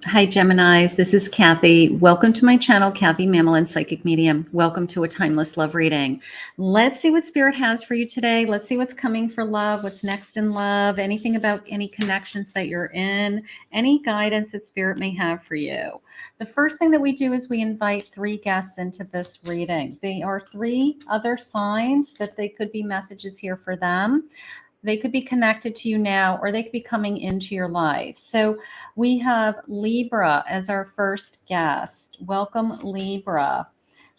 Hi, Geminis. This is Kathy. Welcome to my channel, Kathy Mamolen, Psychic Medium. Welcome to a timeless love reading. Let's see what Spirit has for you today. Let's see what's coming for love, what's next in love, anything about any connections that you're in, any guidance that Spirit may have for you. The first thing that we do is we invite 3 guests into this reading. They are 3 other signs that they could be messages here for them. They could be connected to you now, or they could be coming into your life. So we have Libra as our first guest. Welcome, Libra.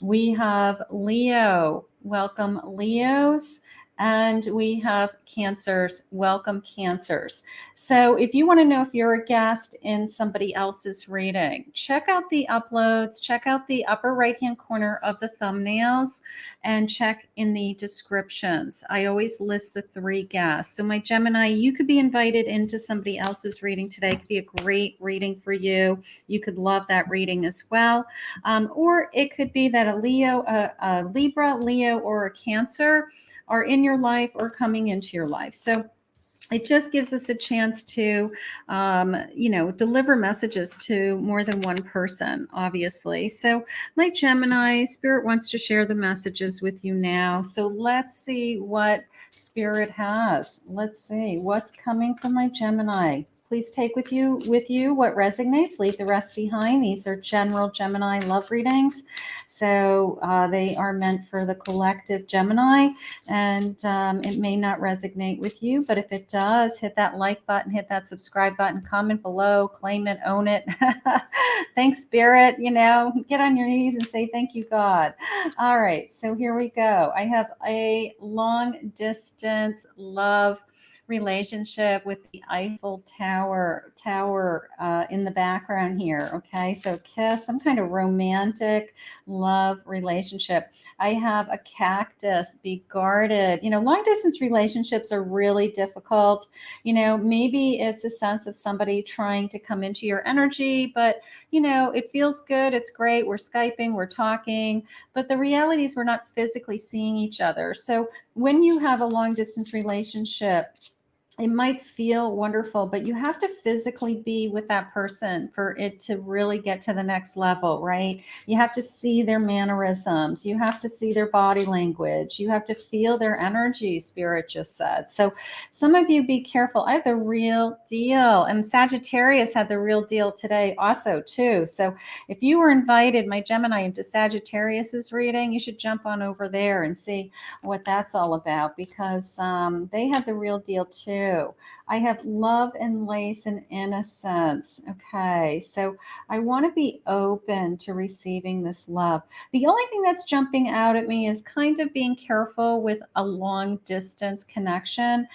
We have Leo. Welcome, Leos. And we have Cancers. Welcome, Cancers. So if you want to know if you're a guest in somebody else's reading, check out the uploads, check out the upper right-hand corner of the thumbnails, and check in the descriptions. I always list the 3 guests. So my Gemini, you could be invited into somebody else's reading today. It could be a great reading for you. You could love that reading as well. Or it could be that a Leo, a Libra, Leo, or a Cancer are in your life or coming into your life. So it just gives us a chance to, deliver messages to more than one person, obviously. So my Gemini, Spirit wants to share the messages with you now. So let's see what Spirit has. Let's see what's coming from my Gemini. Please take with you what resonates. Leave the rest behind. These are general Gemini love readings. So they are meant for the collective Gemini, and it may not resonate with you, but if it does, hit that like button, hit that subscribe button, comment below, claim it, own it. Thanks, Spirit. Get on your knees and say thank you, God. All right, so here we go. I have a long distance love relationship with the Eiffel Tower in the background here. Okay, so kiss, some kind of romantic love relationship. I have a cactus, be guarded. Long distance relationships are really difficult. Maybe it's a sense of somebody trying to come into your energy, but it feels good, it's great, we're Skyping, we're talking, but the reality is we're not physically seeing each other. So when you have a long distance relationship, it might feel wonderful, but you have to physically be with that person for it to really get to the next level, right? You have to see their mannerisms. You have to see their body language. You have to feel their energy, Spirit just said. So some of you be careful. I have the real deal. And Sagittarius had the real deal today also too. So if you were invited, my Gemini, into Sagittarius's reading, you should jump on over there and see what that's all about, because they had the real deal too. I have love and lace and innocence. Okay, so I want to be open to receiving this love. The only thing that's jumping out at me is kind of being careful with a long distance connection,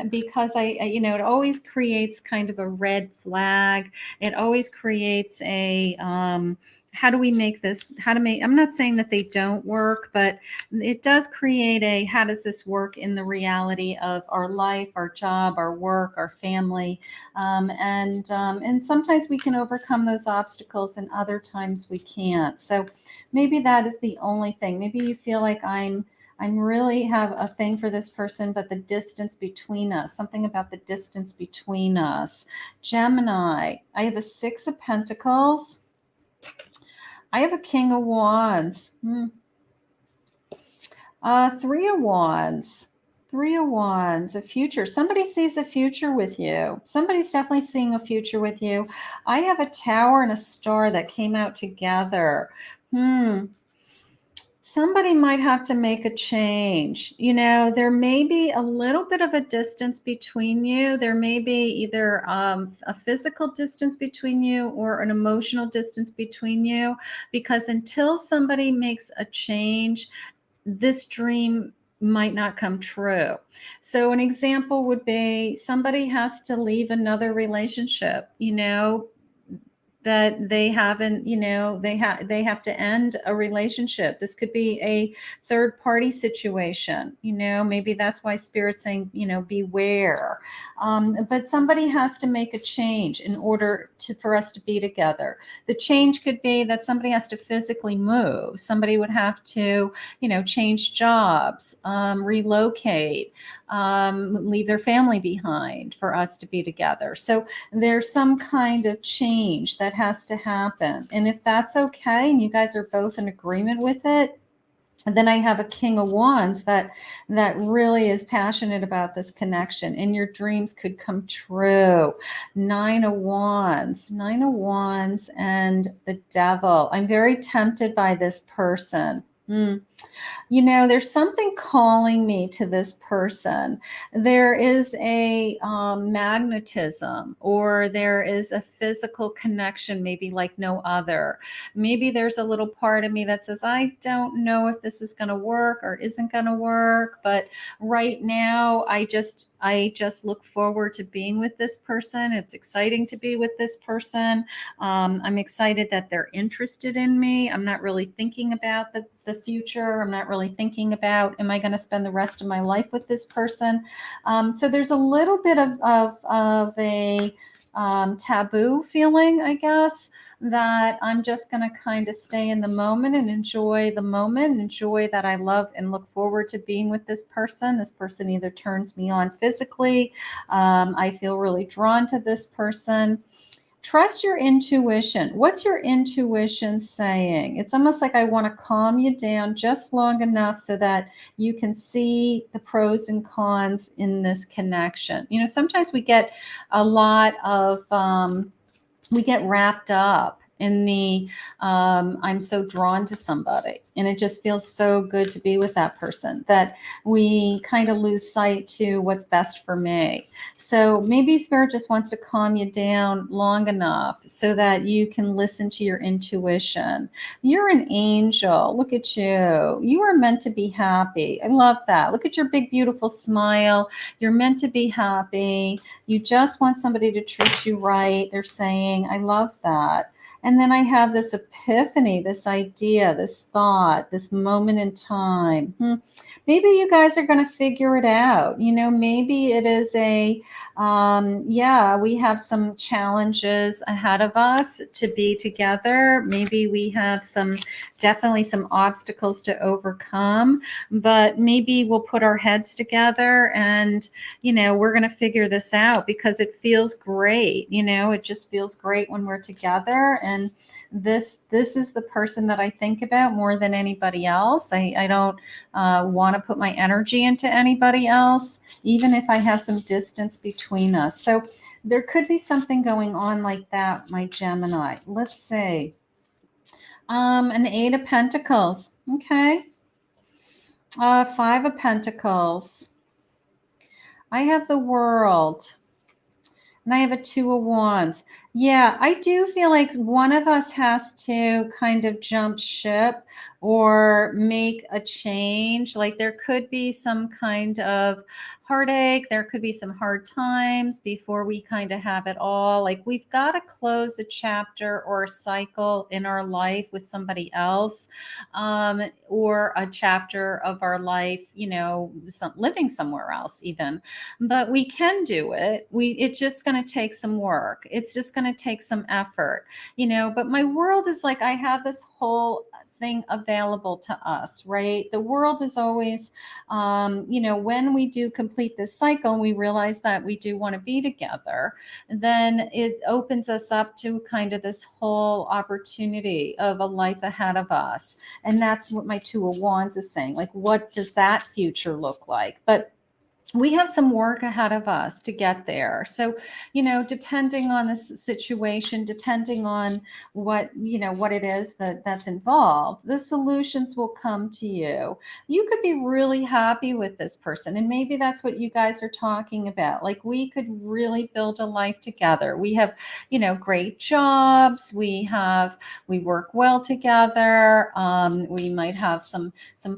because it always creates kind of a red flag. It always creates a how do we make this, I'm not saying that they don't work, but it does create a, how does this work in the reality of our life, our job, our work, our family? And sometimes we can overcome those obstacles and other times we can't. So maybe that is the only thing. Maybe you feel like I'm really have a thing for this person, but the distance between us, something about the distance between us. Gemini, I have a 6 of Pentacles. I have a King of Wands. 3 of Wands. 3 of Wands, a future. Somebody sees a future with you. Somebody's definitely seeing a future with you. I have a Tower and a Star that came out together. Somebody might have to make a change. There may be a little bit of a distance between you. There may be either a physical distance between you or an emotional distance between you, because until somebody makes a change, this dream might not come true. So an example would be somebody has to leave another relationship, that they haven't, they have to end a relationship. This could be a third party situation, maybe that's why Spirit's saying, beware. But somebody has to make a change in order for us to be together. The change could be that somebody has to physically move. Somebody would have to, change jobs, relocate. leave their family behind for us to be together. So there's some kind of change that has to happen. And if that's okay, and you guys are both in agreement with it, and then I have a King of Wands that really is passionate about this connection, and your dreams could come true. Nine of Wands, and the Devil. I'm very tempted by this person. You know, there's something calling me to this person. There is a magnetism, or there is a physical connection, maybe like no other. Maybe there's a little part of me that says, I don't know if this is going to work or isn't going to work, but right now I just look forward to being with this person. It's exciting to be with this person. I'm excited that they're interested in me. I'm not really thinking about the future. I'm not really thinking about, am I going to spend the rest of my life with this person? So there's a little bit of a taboo feeling, I guess, that I'm just going to kind of stay in the moment and enjoy the moment, enjoy that I love and look forward to being with this person. This person either turns me on physically. I feel really drawn to this person. Trust your intuition. What's your intuition saying? It's almost like I want to calm you down just long enough so that you can see the pros and cons in this connection. You know, sometimes we get a lot of, we get wrapped up in the I'm so drawn to somebody, and it just feels so good to be with that person that we kind of lose sight to what's best for me. So maybe Spirit just wants to calm you down long enough so that you can listen to your intuition. You're an angel. Look at you. You are meant to be happy. I love that. Look at your big, beautiful smile. You're meant to be happy. You just want somebody to treat you right. They're saying, I love that. And then I have this epiphany, this idea, this thought, this moment in time. Maybe you guys are going to figure it out. You know, maybe it is a, we have some challenges ahead of us to be together. Maybe we have definitely some obstacles to overcome, but maybe we'll put our heads together and, you know, we're going to figure this out because it feels great. You know, it just feels great when we're together. And this is the person that I think about more than anybody else. I don't want to put my energy into anybody else, even if I have some distance between us. So there could be something going on like that, my Gemini. Let's see. An Eight of Pentacles. Okay. Five of Pentacles. I have the World. And I have a Two of Wands. Yeah, I do feel like one of us has to kind of jump ship or make a change. Like there could be some kind of heartache. There could be some hard times before we kind of have it all. Like we've got to close a chapter or a cycle in our life with somebody else, or a chapter of our life, you know, living somewhere else even. But we can do it. It's just going to take some work. It's just going to take some effort, you know. But my world is like, I have this whole thing available to us, right? The world is always, you know, when we do complete this cycle and we realize that we do want to be together, then it opens us up to kind of this whole opportunity of a life ahead of us. And that's what my Two of Wands is saying. Like, what does that future look like? But we have some work ahead of us to get there. So, you know, depending on this situation, depending on what, you know, what it is that's involved, the solutions will come to you. You could be really happy with this person. And maybe that's what you guys are talking about. Like we could really build a life together. We have, you know, great jobs. We work well together. We might have some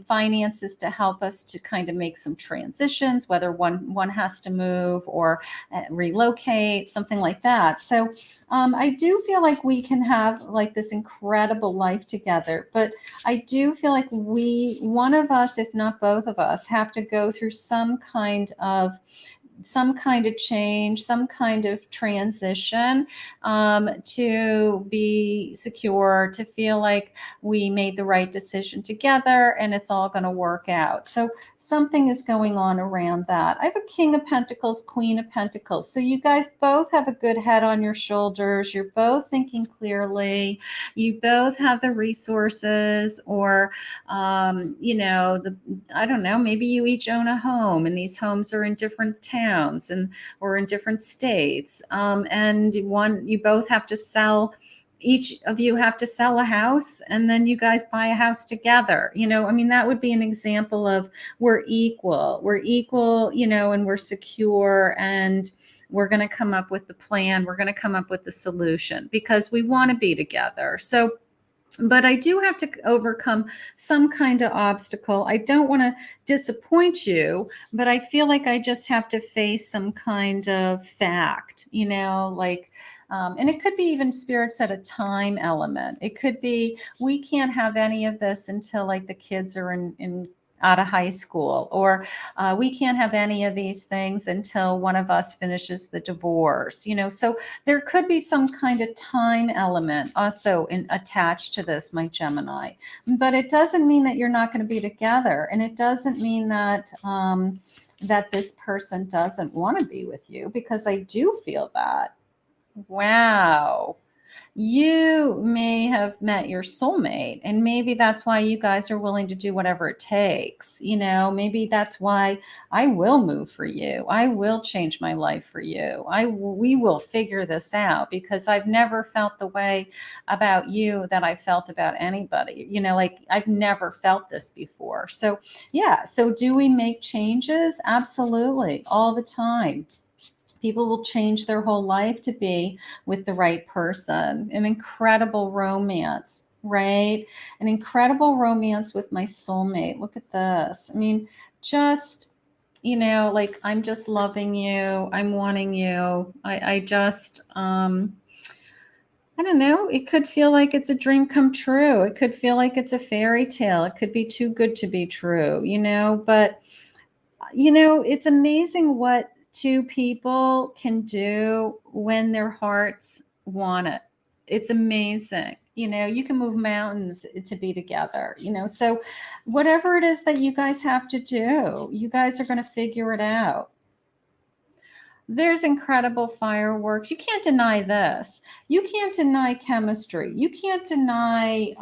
finances to help us to kind of make some transitions, whether one has to move or relocate, something like that. So I do feel like we can have like this incredible life together, but I do feel like one of us, if not both of us, have to go through some kind of some kind of change, some kind of transition, to be secure, to feel like we made the right decision together and it's all going to work out. So something is going on around that. I have a King of Pentacles, Queen of Pentacles. So you guys both have a good head on your shoulders. You're both thinking clearly. You both have the resources, or, I don't know, maybe you each own a home and these homes are in different towns or in different states. And you both have to sell, each of you have to sell a house, and then you guys buy a house together. That would be an example of we're equal, and we're secure, and we're going to come up with the plan. We're going to come up with the solution because we want to be together. So, but I do have to overcome some kind of obstacle. I don't want to disappoint you, but I feel like I just have to face some kind of fact, and it could be even Spirit said a time element. It could be we can't have any of this until like the kids are in out of high school, or we can't have any of these things until one of us finishes the divorce. So there could be some kind of time element also attached to this, my Gemini. But it doesn't mean that you're not going to be together, and it doesn't mean that that this person doesn't want to be with you, because I do feel that. Wow. You may have met your soulmate, and maybe that's why you guys are willing to do whatever it takes. Maybe that's why I will move for you. I will change my life for you. We will figure this out, because I've never felt the way about you that I felt about anybody. I've never felt this before. So yeah. So do we make changes? Absolutely. All the time. People will change their whole life to be with the right person. An incredible romance, right? An incredible romance with my soulmate. Look at this. Just, I'm just loving you. I'm wanting you. I just, I don't know. It could feel like it's a dream come true. It could feel like it's a fairy tale. It could be too good to be true, but it's amazing what two people can do when their hearts want it. It's amazing. You can move mountains to be together, so whatever it is that you guys have to do, you guys are going to figure it out. There's incredible fireworks. You can't deny this. You can't deny chemistry. You can't deny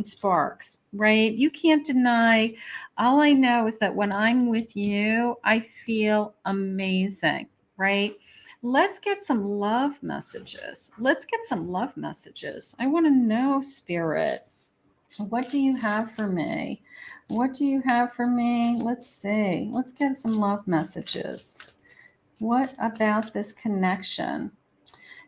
sparks, right? You can't deny. All I know is that when I'm with you, I feel amazing, right? Let's get some love messages. I want to know, Spirit, what do you have for me? What do you have for me? Let's see. Let's get some love messages. What about this connection?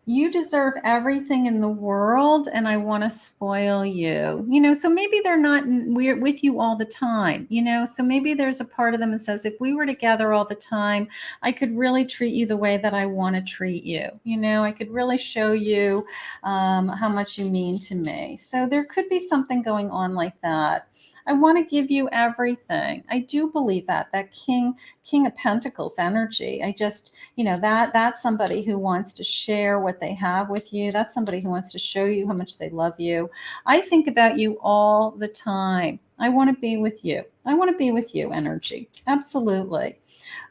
You deserve everything in the world, and I want to spoil you. So maybe they're not we're with you all the time, so maybe there's a part of them that says, if we were together all the time, I could really treat you the way that I want to treat you. I could really show you how much you mean to me. So there could be something going on like that. I want to give you everything. I do believe that King of Pentacles energy. I just, that's somebody who wants to share what they have with you. That's somebody who wants to show you how much they love you. I think about you all the time. I want to be with you. I want to be with you, energy. Absolutely.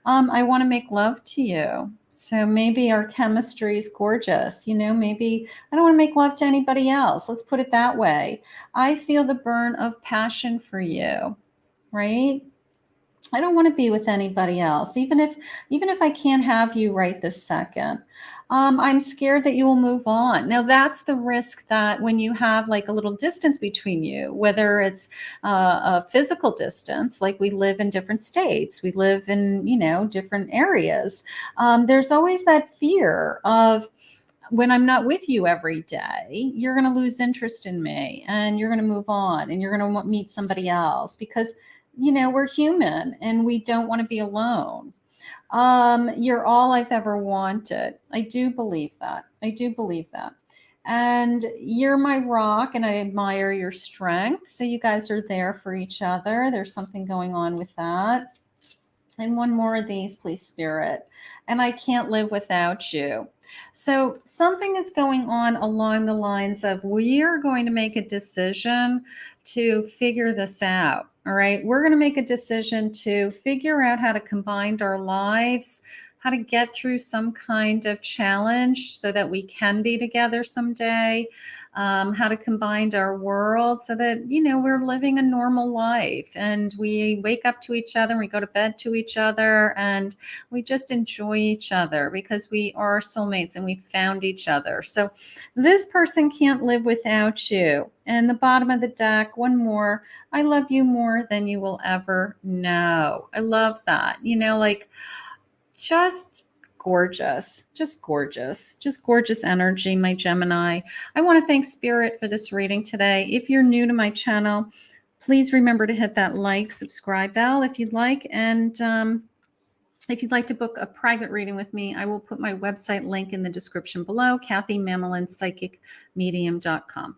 I want to make love to you. So maybe our chemistry is gorgeous. Maybe I don't want to make love to anybody else. Let's put it that way. I feel the burn of passion for you, right? I don't want to be with anybody else, even if I can't have you right this second. I'm scared that you will move on. Now, that's the risk that when you have like a little distance between you, whether it's a physical distance, like we live in different states, we live in, different areas. There's always that fear of, when I'm not with you every day, you're going to lose interest in me, and you're going to move on, and you're going to meet somebody else, because we're human and we don't want to be alone. You're all I've ever wanted. I do believe that. And you're my rock, and I admire your strength. So you guys are there for each other. There's something going on with that. And one more of these, please, Spirit. And I can't live without you. So something is going on along the lines of we are going to make a decision to figure this out. All right. We're going to make a decision to figure out how to combine our lives, how to get through some kind of challenge so that we can be together someday, how to combine our world so that, you know, we're living a normal life and we wake up to each other and we go to bed to each other and we just enjoy each other because we are soulmates and we found each other. So this person can't live without you. And the bottom of the deck, one more, I love you more than you will ever know. I love that. You know, like just gorgeous, just gorgeous energy, my Gemini. I want to thank Spirit for this reading today. If you're new to my channel, please remember to hit that like, subscribe bell if you'd like. And if you'd like to book a private reading with me, I will put my website link in the description below, KathyMamolenPsychicMedium.com.